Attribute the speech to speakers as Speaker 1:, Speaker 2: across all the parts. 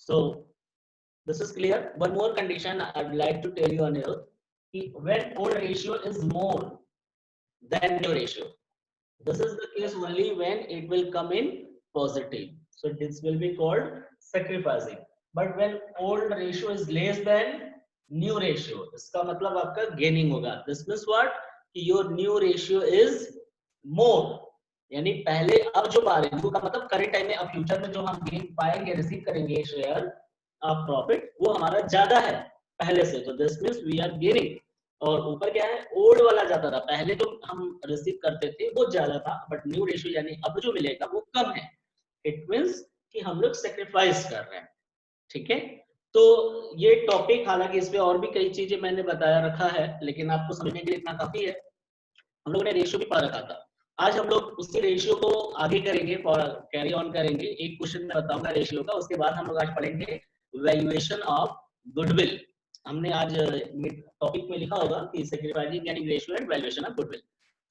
Speaker 1: So this is clear. One more condition I would like to tell you, Anil, when old ratio is more than new ratio, this is the case only when it will come in positive. So this will be called sacrificing. But when old ratio is less than new ratio, इसका मतलब आपका gaining होगा. This means what? Your new ratio is more. यानी पहले अब जो पा रहे हैं का मतलब करंट टाइम में, अब फ्यूचर में जो हम गेन पाएंगे, रिसीव करेंगे शेयर ऑफ प्रॉफिट, वो हमारा ज्यादा है पहले से. तो this means we are gaining. और ऊपर क्या है, ओल्ड वाला ज्यादा था, पहले जो हम रिसीव करते थे वो ज्यादा था, बट न्यू रेशियो यानी अब जो मिलेगा वो कम है. इट मींस कि हम लोग सेक्रीफाइस कर रहे हैं. ठीक है. तो ये टॉपिक, हालांकि इसमें और भी कई चीजें मैंने बताया रखा है, लेकिन आपको समझने के लिए इतना काफी है. हम लोगों ने रेशियो भी पढ़ रखा था. आज हम लोग उसी रेशियो को आगे करेंगे, कैरी ऑन करेंगे. एक क्वेश्चन मैं बताऊंगा रेशियो का, उसके बाद हम लोग आज पढ़ेंगे वैल्यूएशन ऑफ गुडविल. हमने आज टॉपिक में लिखा होगा कि सेक्रीफाइसिंग यानी ratio and valuation of goodwill.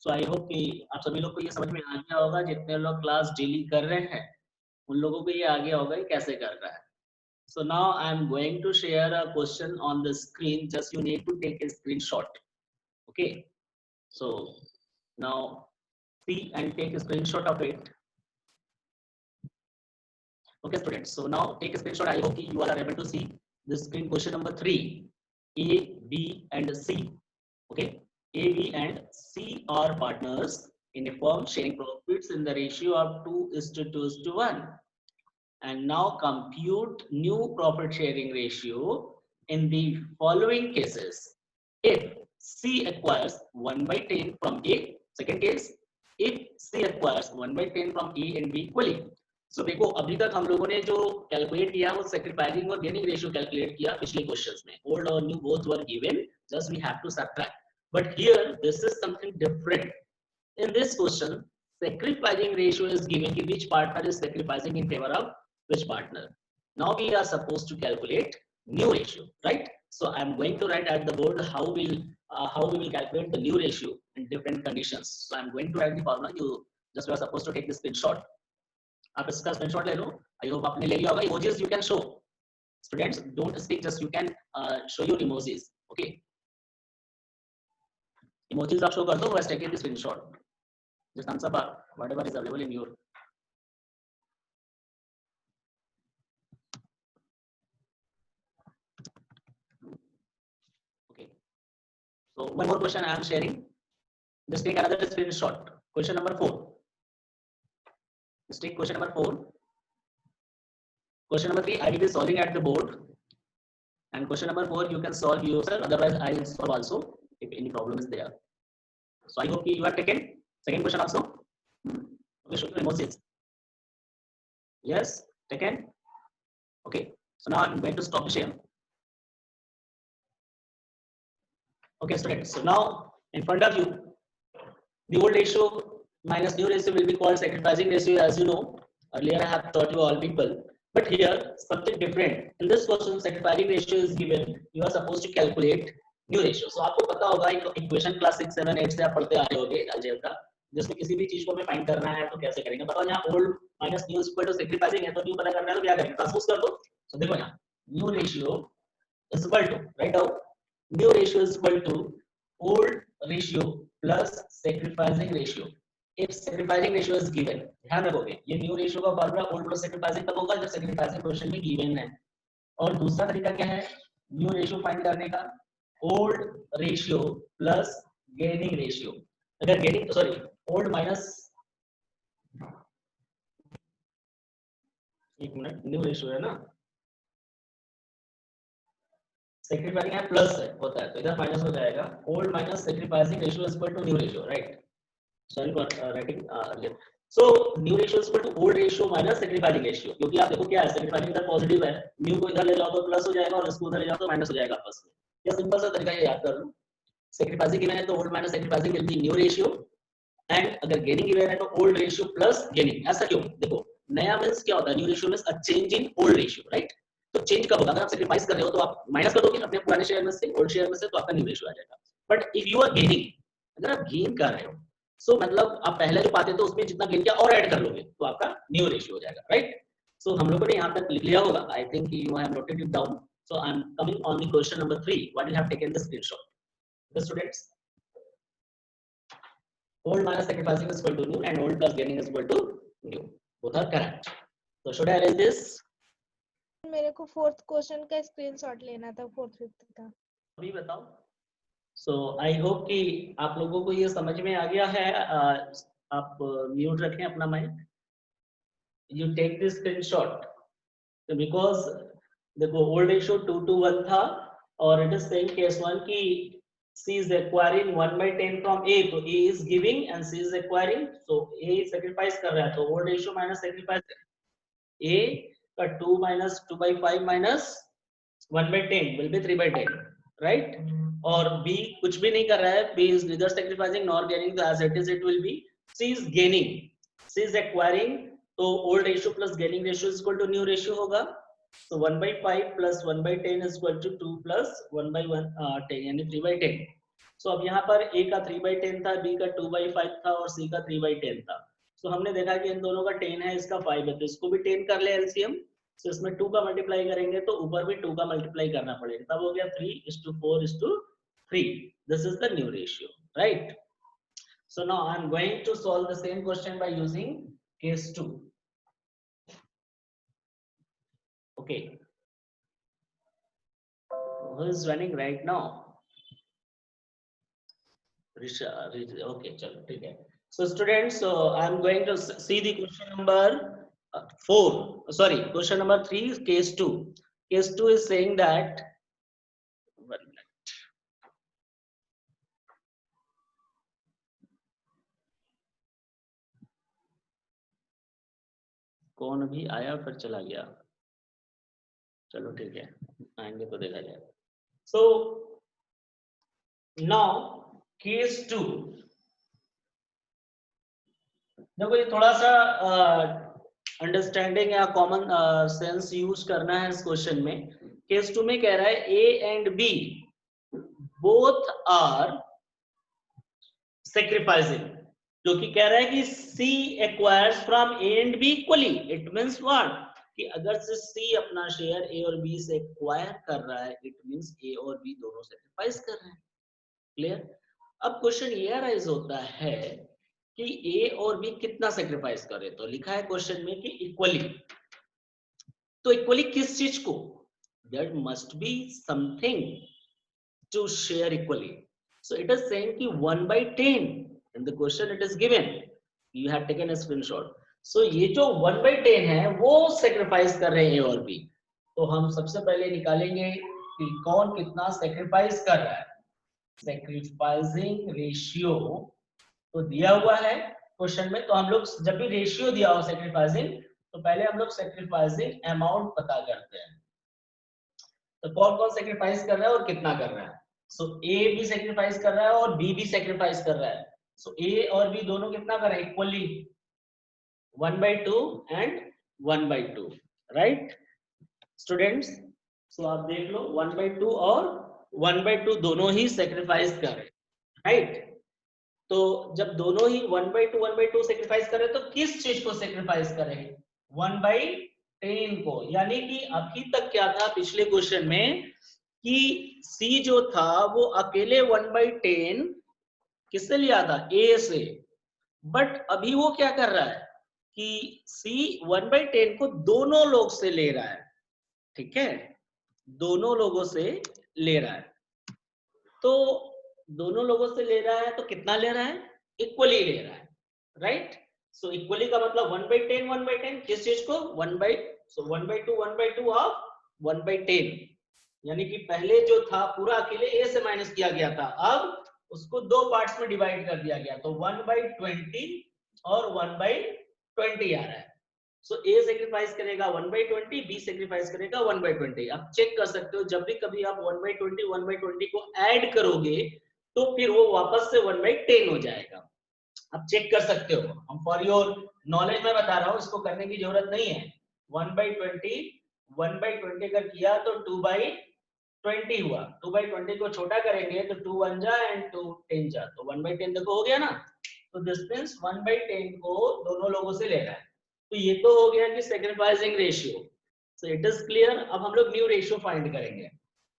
Speaker 1: So I hope कि आप सभी लोग को ये समझ में आ गया होगा. जितने लोग क्लास डेली कर रहे हैं उन लोगों को ये आ गया होगा कि कैसे कर रहा है. So now I am going to share a question on the screen. Just you need to take a screenshot. Okay. So now see and take a screenshot of it. Okay, students. So now take a screenshot. I hope you all are able to see the screen. Question number 3. A, B, and C. Okay. A, B, and C are partners in a firm sharing profits in the ratio of 2:1. And now compute new profit sharing ratio in the following cases. If C acquires 1/10 from A, second case, if C acquires 1/10 from A and B equally. So देखो, अभी तक हम लोगों ने जो calculate किया वो sacrificing और गेनिंग रेशियो कैलकुलेट किया पिछले क्वेश्चंस में. ओल्ड और new both were given, just we have to subtract. But here this is something different. In this question, sacrificing ratio is given कि which partner is sacrificing in favor of which partner. Now we are supposed to calculate new ratio, right? So I am going to write at the board how we will calculate the new ratio in different conditions. So I am going to write the formula. You just are supposed to take the screenshot. आप इसका screenshot ले लो. I hope आपने ले लिया होगा. Emojis you can show. Students, don't speak. Just you can show your emojis. Okay. Emojis आप show कर दो. Just take the screenshot. Just answer whatever is available in your. Okay. So one more question I am sharing. Just take another screenshot. Question number 4. Just take question number 4. Question number 3 I will be solving at the board. And question number 4 you can solve yourself. Otherwise I will solve also if any problem is there. So I hope you are taken. Second question also. Okay, show your emojis. Yes, taken. Okay. So now I'm going to stop the share. Okay, students. So now in front of you, the old ratio minus new ratio will be called sacrificing ratio. As you know, earlier I have taught you all people. But here something different. In this question, sacrificing ratio is given. You are supposed to calculate new ratio. So आपको पता होगा equation class 6, 7, 8 से आप पढ़ते आ रहे होगे algebra. जिसमें किसी भी चीज को हमें फाइंड करना है तो कैसे करेंगे. बताओ यहाँ old minus new equal to sacrificing है, तो न्यू पता करना है तो क्या करेंगे, ट्रांसपोज कर दो. तो देखो यहाँ new ratio is equal to, write down, new ratio is equal to old ratio plus sacrificing ratio. If sacrificing ratio is given, ध्यान रखोगे ये न्यू रेशियो का फॉर्मूला ओल्ड प्लस सेक्रीफाइसिंग तब होगा जब सेक्रीफाइसिंग क्वेश्चन में गिवन है. और दूसरा तरीका क्या है न्यू रेशियो फाइंड करने का, old ratio plus gaining ratio. अगर गेनिंग सॉरी ओल्ड माइनस, एक मिनट, न्यू रेशियो है ना, सेक्रीफाइसिंग है प्लस है होता है तो इधर माइनस हो जाएगा. Old minus sacrificing ratio is equal to new ratio, right. Sorry for writing earlier. So new ratio is equal to old ratio minus sacrificing ratio. क्योंकि आप देखो क्या है, sacrificing इधर पॉजिटिव है, न्यू को इधर ले जाओ तो प्लस हो जाएगा और इसको उधर ले जाओ तो माइनस हो जाएगा आपस में. ये सिंपल सा तरीका है, याद कर लो. sacrificing गिवन है तो old minus sacrificing will be new ratio, and अगर gaining गिवन है तो old ratio plus gaining. ऐसा क्यों, देखो नया मींस क्या होता है, new ratio means a change in old ratio, right. तो चेंज कब होगा, अगर आप सेक्रीफाइस कर रहे हो तो आप माइनस कर दोगे अपने पुराने शेयर में से ओल्ड शेयर में से, तो आपका न्यू रेशियो आ जाएगा. But if you are gaining, अगर आप गेन कर रहे हो सो मतलब आप पहले जो पाते थे उसमें जितना गेन किया और ऐड कर लोगे तो आपका न्यू रेशियो हो जाएगा, राइट. So हम लोगों ने यहाँ तक लिख लिया होगा. I think you have noted it down. So I'm coming on the question number 3. What you have taken the screenshot? The students. Old minus sacrificing is equal to new and old plus gaining is equal to new. Both are correct. So should I arrange this?
Speaker 2: मेरे को fourth question का screenshot लेना था, fourth fifth का.
Speaker 1: अभी बताओ. So I hope कि आप लोगों को ये समझ में आ गया है. आप म्यूट रखें अपना mic. You take this screenshot because देखो old ratio 2 to 1 था और it is saying case 1 की C is acquiring 1 by 10 from A, तो A is giving and C is acquiring, so A sacrifice कर रहा है, तो old ratio minus sacrifice A का 2 minus 2 by 5 minus 1 by 10 will be 3 by 10, right? और B कुछ भी नहीं कर रहा है, B is neither sacrificing nor gaining, so as it is it will be. C is gaining, C is acquiring, तो old ratio plus gaining ratio is equal to new ratio होगा. So 1 by 5 plus 1 by 10 is equal to 2 plus 1 by 10 यानी 3 by 10. So अब यहाँ पर A का 3 by 10 था, B का 2 by 5 था और C का 3 by 10 था. So हमने देखा कि इन दोनों का 10 है, इसका 5 है, तो इसको भी 10 कर ले LCM. So इसमें 2 का मल्टीप्लाई करेंगे तो ऊपर भी 2 का मल्टीप्लाई करना पड़ेगा, तब हो गया 3:4:3. This is the new ratio, right? So now I am going to solve the same question by using case 2. Okay, who is running right now? Risha, okay, chalo, ठीक है. So students, so I am going to see the question number 4. Sorry, question number 3 is case 2. Case 2 is saying that 1 minute. कौन अभी आया फिर चला गया? चलो ठीक है, आएंगे तो देखा जाएगा. So now case 2. देखो ये थोड़ा सा अंडरस्टैंडिंग या कॉमन सेंस यूज करना है इस क्वेश्चन में. केस 2 में कह रहा है A and B both are sacrificing, जो कि कह रहा है कि C acquires from A and B equally. It means what? कि अगर से C अपना शेयर A और B से एक्वायर कर रहा है, it means A और B दोनों सेक्रीफाइस कर रहे हैं. क्लियर? अब क्वेश्चन ये अराइज होता है कि A और B कितना सेक्रीफाइस करे, तो लिखा है क्वेश्चन में कि इक्वली. तो इक्वली किस चीज को? There must be something to share equally. So it is saying कि 1 by 10 in the question it is given. You have taken a screenshot. So ये जो 1 by 10 है वो सेक्रीफाइस कर रहे हैं A और B. तो हम सबसे पहले निकालेंगे कि कौन कितना सेक्रीफाइस कर रहा है. सेक्रीफाइसिंग रेशियो तो दिया हुआ है क्वेश्चन में, तो हम लोग जब भी रेशियो दिया हो सेक्रीफाइसिंग तो पहले हम लोग सेक्रीफाइसिंग अमाउंट पता करते हैं. तो कौन कौन सेक्रीफाइस कर रहा है और कितना कर रहा है. सो ए भी सेक्रीफाइस कर रहा है और बी भी सेक्रीफाइस कर रहा है. सो ए और बी दोनों कितना कर रहे हैं? Equally 1/2 and 1/2, right students? So आप देख लो 1/2 और 1/2 दोनों ही सेक्रीफाइस कर रहे हैं, राइट? तो जब दोनों ही 1/2 सेक्रीफाइस कर रहे हैं तो किस चीज को सेक्रीफाइस करेंगे? 1/10 को. यानी कि अभी तक क्या था पिछले क्वेश्चन में कि C जो था वो अकेले 1/10 किससे लिया था? A से. बट अभी वो क्या कर रहा है कि C 1/10 को दोनों लोग से ले रहा है. ठीक है, दोनों लोगों से ले रहा है. तो दोनों लोगों से ले रहा है तो कितना ले रहा है? इक्वली ले रहा है, राइट? सो इक्वली का मतलब 1/10 किस चीज को? 1/2 ऑफ 1/10. यानी कि पहले जो था पूरा अकेले A से माइनस किया गया था, अब उसको दो पार्ट्स में डिवाइड कर दिया गया, तो 1/20 और 1/20 आ रहा है. सो A सेक्रीफाइस करेगा 1/20, B सेक्रीफाइस करेगा 1/20. आप चेक कर सकते हो जब भी कभी आप 1/20 को ऐड करोगे तो फिर वो वापस से 1/10 हो जाएगा. आप चेक कर सकते हो. हम फॉर योर नॉलेज में बता रहा हूँ, इसको करने की जरूरत नहीं है. 1/20 अगर किया तो 2/20 हुआ. 2/20 को छोटा करेंगे तो 2 1 जा एंड 2 10 जा, तो 1/10 देखो हो गया ना. तो दिस मींस 1/10 को दोनों लोगों से ले रहा है. तो ये तो हो गया कि sacrificing ratio. So it is clear. अब हम लोग न्यू रेशियो फाइंड करेंगे।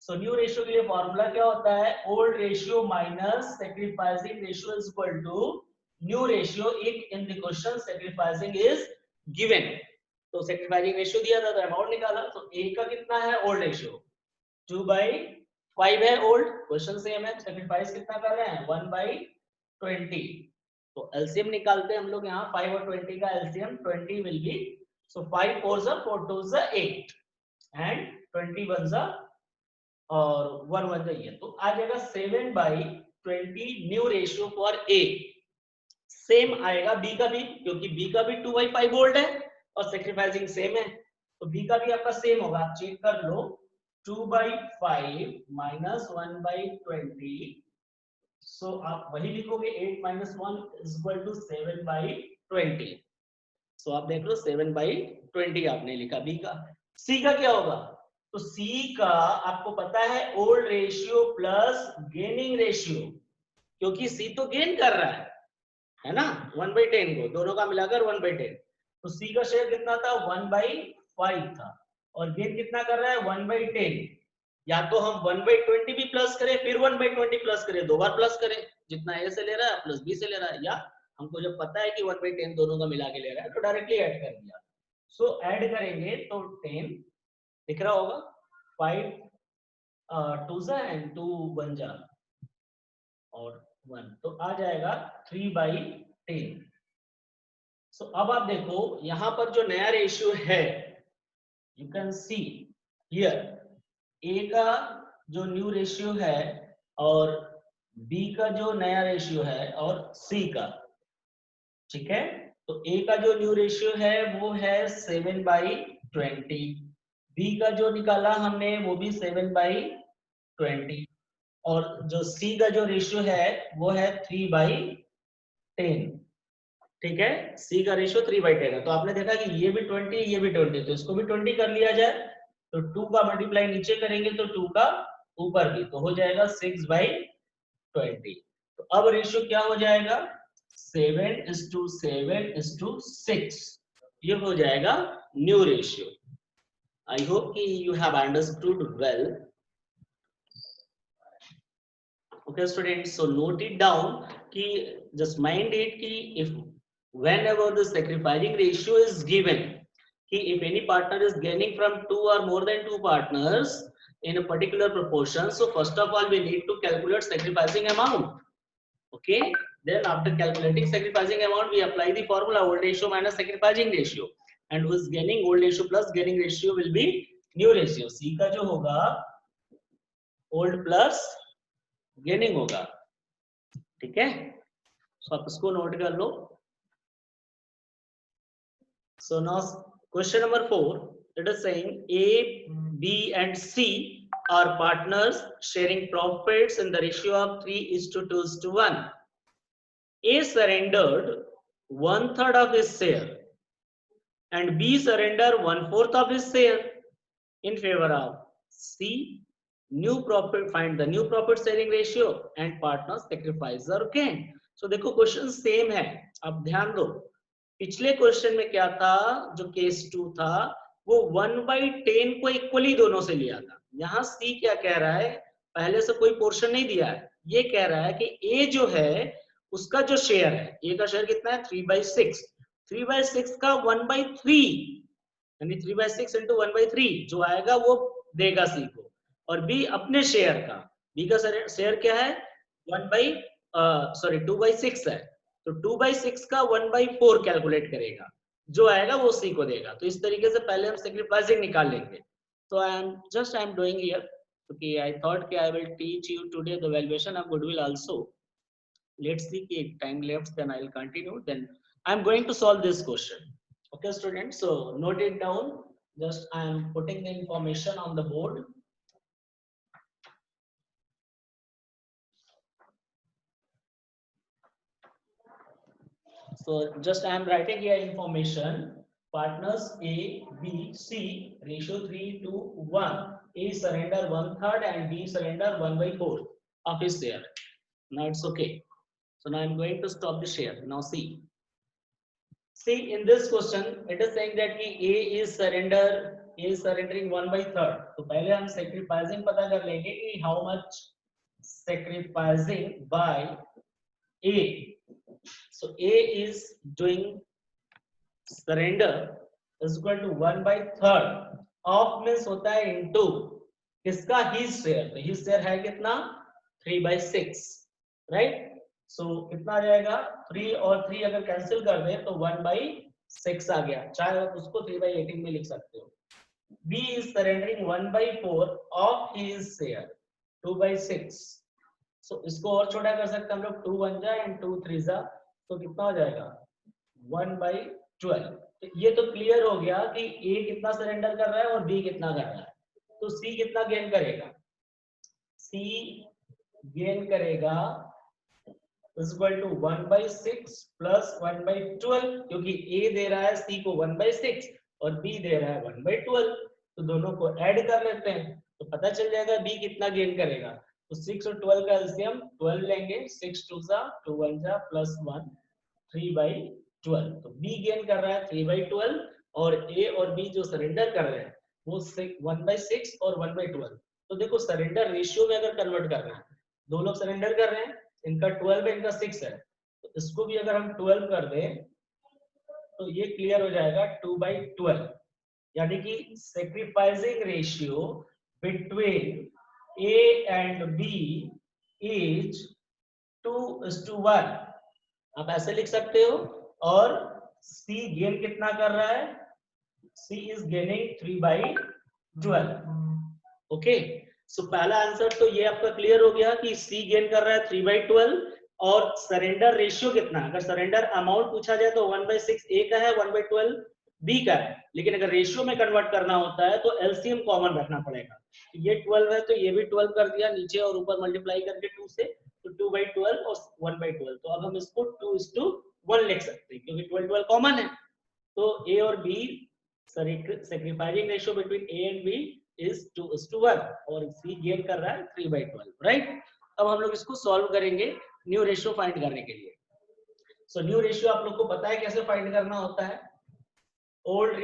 Speaker 1: सो न्यू रेशियो के लिए फॉर्मूला क्या होता है, old ratio minus sacrificing ratio is equal to new ratio if in the question sacrificing is given. तो सेक्रीफाइसिंग रेशियो दिया था तो अमाउंट निकाला, तो ए का कितना है ओल्ड रेशियो 2/5 है ओल्ड, क्वेश्चन सेम है, सेक्रीफाइस कितना कर रहे हैं 1/20। तो एलसीएम निकालते हैं हम लोग यहाँ 5 और 20 का LCM 20 will be, so 5 4 4 2 8 and 20 1 और 1 1 ये, तो आ जाएगा 7/20 new ratio for a. Same आएगा बी का भी, क्योंकि बी का भी 2/5 वोल्ट है और सेक्रीफाइसिंग सेम है, तो बी का भी आपका सेम होगा, आप चेक कर लो 2/5 माइनस 1/20, सो आप वही लिखोगे 8 माइनस 1 इज इक्वल टू 7/20। सो आप देख लो 7/20 आपने लिखा बी का। सी का क्या होगा, तो सी का आपको पता है old ratio plus gaining ratio, क्योंकि सी तो गेन कर रहा है ना 1/10 को, दोनों का मिलाकर 1/10, तो सी का शेयर कितना था 1/5 था, और गेन कितना कर रहा है 1/10। या तो हम 1/20 भी प्लस करें फिर 1/20 प्लस करें, दो बार प्लस करें, जितना ए से ले रहा है प्लस बी से ले रहा है, या हमको जब पता है कि 1/10 दोनों का मिला के ले रहा है तो डायरेक्टली ऐड कर दिया। सो ऐड करेंगे तो 10 दिख रहा होगा, 5 2 जा एंड 2 1 जा और 1, तो आ जाएगा 3/10। सो अब आप देखो यहां पर जो नया रेशियो है, यू कैन सी हियर ए का जो न्यू रेशियो है और बी का जो नया रेशियो है और सी का, ठीक है, तो ए का जो न्यू रेशियो है वो है 7/20, बी का जो निकाला हमने वो भी 7/20, और जो सी का जो रेशियो है वो है 3/10, ठीक है, सी का रेशियो 3/10 है। तो आपने देखा कि ये भी 20 ये भी 20, तो इसको भी 20 कर लिया जाए, तो 2 का मल्टीप्लाई नीचे करेंगे तो 2 का ऊपर भी, तो हो जाएगा 6/20। तो अब रेशियो क्या हो जाएगा 7:7:6, ये हो जाएगा न्यू रेशियो। आई होप कि you have understood well. Okay students, so note it down कि just mind it कि if whenever the sacrificing ratio is given, कि if any partner is gaining from 2 or more than 2 partners in a particular proportion, so first of all we need to calculate sacrificing amount. Okay, then after calculating sacrificing amount we apply the formula old ratio minus sacrificing ratio, and who is gaining old ratio plus gaining ratio will be new ratio. C का जो होगा old plus gaining होगा, ठीक है, सो आप इसको note कर लो। So now question number 4, it is saying A B and C are partners sharing profits in the ratio of 3:2:1। A surrendered 1/3 of his share and B surrendered 1/4 of his share in favor of C. New profit, find the new profit sharing ratio and partner sacrifice or gain. So देखो question same है, अब ध्यान दो पिछले question में क्या था, जो केस 2 था वो 1/10 को इक्वली दोनों से लिया था। यहाँ सी क्या कह रहा है, पहले से कोई पोर्शन नहीं दिया है, ये कह रहा है कि ए जो है उसका जो शेयर है, ए का शेयर कितना है 3/6, 3/6 का 1/3 यानी 3/6 इंटू 1/3 जो आएगा वो देगा सी को, और बी अपने शेयर का, बी का शेयर क्या है 2/6 है, तो 2/6 का 1/4 कैलकुलेट करेगा, जो आएगा वो सी को देगा। तो इस तरीके से पहले हम सैक्रिफाइसिंग निकाल लेंगे। तो आई एम डूइंग हियर क्योंकि आई थॉट कि I will teach you today the valuation of goodwill also. Let's see कि time left, then I will continue, then I am going to solve this question. Okay students, so note it down, just I am putting the information on the board. So just I am writing here information, partners A, B, C, ratio 3:1, A surrender 1/3 and B surrender 1/4 of his share. Now it's okay. So now I am going to stop the share. Now see, See, in this question, it is saying that कि A is surrendering 1/3. तो पहले हम sacrificing पता कर लेंगे कि how much sacrificing by A. So A is doing surrender is equal to 1/3 of means होता है into किसका his share. तो his share है कितना 3/6, right? So कितना आ जाएगा 3 और 3 अगर कैंसिल कर दे तो 1/6 आ गया, चाहे आप उसको 3/18 में लिख सकते हो. B is surrendering 1/4 of his share 2/6. So इसको और छोटा कर सकते हैं हम लोग, 2 1 जा एंड 2 3 जा, तो कितना हो जाएगा 1/12. तो ये तो क्लियर हो गया कि A कितना सरेंडर कर रहा है और B कितना कर रहा है. तो C कितना गेन करेगा, C गेन करेगा is equal to 1/6 plus 1/12, क्योंकि A दे रहा है C को 1/6 और B दे रहा है 1/12, तो दोनों को ऐड कर लेते हैं तो पता चल जाएगा B कितना गेन करेगा. तो 6 और 12 का एलसीएम 12 लेंगे, 6 2 जा 2 1 जा प्लस 1 3/12. तो B गेन कर रहा है 3/12 और A और B जो सरेंडर कर रहे हैं वो 1/6 और 1/12. तो देखो सरेंडर रेशियो में अगर कन्वर्ट करना है, दो लोग सरेंडर कर रहे हैं, इनका 12 है इनका 6 है, तो इसको भी अगर हम 12 कर दें तो ये क्लियर हो जाएगा 2/12. यानी कि sacrificing ratio between A and B is 2:1. आप ऐसे लिख सकते हो. और C गेन कितना कर रहा है, C इज गेनिंग 3/12. ओके, सो पहला आंसर तो ये आपका क्लियर हो गया कि C गेन कर रहा है 3/12. और सरेंडर रेशियो कितना, अगर सरेंडर अमाउंट पूछा जाए तो 1/6 A का है, 1/12 B का है, लेकिन अगर रेशियो में कन्वर्ट करना होता है तो एलसीएम कॉमन रखना पड़ेगा. ये 12 है तो ये भी 12 कर दिया नीचे और ऊपर मल्टीप्लाई करके 2 से, तो 2/12 और 1/12. तो अब हम इसको 2:1 लिख सकते हैं क्योंकि 12 12 कॉमन है. तो A और B sacrificing ratio between A and B is 2:1 और C गेन कर रहा है 3/12, राइट. अब हम लोग इसको सॉल्व करेंगे न्यू रेशियो फाइंड करने के लिए. सो न्यू रेशियो आप लोग को पता है कैसे फाइंड करना होता है. Old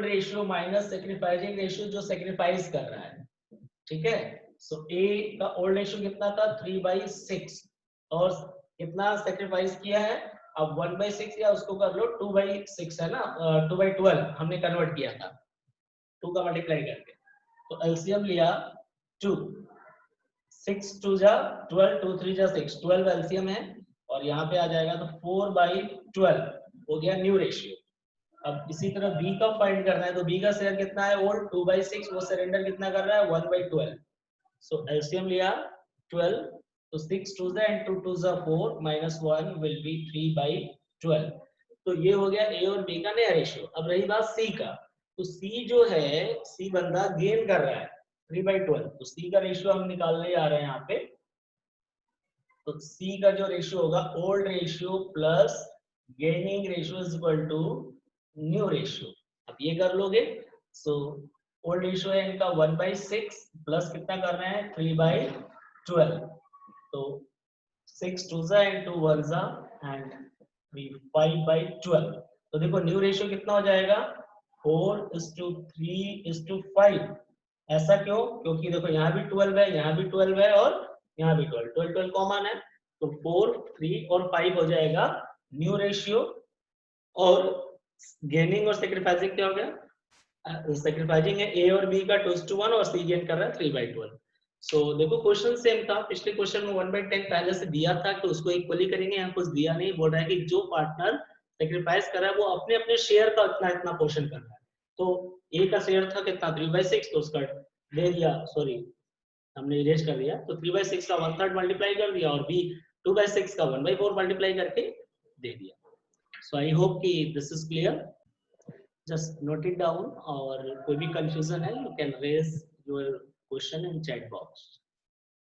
Speaker 1: ratio minus sacrificing ratio जो सैक्रिफाइस कर रहा है, ठीक है. सो A का ओल्ड रेशियो कितना था 3/6 और कितना सैक्रिफाइस किया है, अब 1/6 या उसको कर लो 2/6 है ना, 2/12 हमने कन्वर्ट किया था 2 का मल्टीप्लाई करके. तो एलसीएम लिया 2, 6 2 जा 12, 2 3 जा 6, 12 एलसीएम है और यहाँ पे आ जाएगा तो 4/12 हो गया न्यू रेशियो. अब इसी तरह B का फाइंड करना है तो B का शेयर कितना है ओल्ड 2/6, वो सरेंडर कितना कर रहा है 1/12. सो एलसीएम लिया 12, तो 6 2 जा and 2 2 जा 4 minus 1 will be 3/12. तो ये हो गया A और B का नया रेशियो. अब रही बात C का, तो C जो है C बंदा गेन कर रहा है 3/12, तो C का रेशियो हम निकालने जा रहे हैं यहाँ पे. तो C का जो रेशियो होगा old ratio plus gaining ratio is equal to new ratio. अब ये कर लोगे. सो ओल्ड रेशियो है इनका 1/6 प्लस कितना कर रहे हैं 3/12. तो 6 2 जा and 2 1 जा and 5/12. तो देखो न्यू रेशियो कितना हो जाएगा 4:3:5. ऐसा क्यों, क्योंकि देखो यहाँ भी 12 है, यहाँ भी 12 है और यहाँ भी 12 12 12 कॉमन है. तो 4 3 और 5 हो जाएगा न्यू रेशियो. और गेनिंग और सैक्रिफाइसिंग क्या हो गया, सैक्रिफाइसिंग है A और B का 2:1 और C गेन कर रहा है 3/12. सो देखो क्वेश्चन सेम था, पिछले क्वेश्चन में 1/10 पहले से दिया था कि उसको इक्वली करेंगे, यहाँ कुछ दिया नहीं. बोल रहा है कि जो पार्टनर सैक्रिफाइस कर रहा है वो अपने अपने शेयर का इतना इतना पोर्शन कर रहा है. तो A का शेयर था कितना 3/6, तो उसका दे दिया, सॉरी हमने इरेज कर दिया, तो 3/6 का 1/3 मल्टीप्लाई कर दिया और B 2/6 का 1/4 मल्टीप्लाई करके दे दिया. सो आई होप कि this is clear. just note it down और कोई भी confusion है you can raise your question in chat box.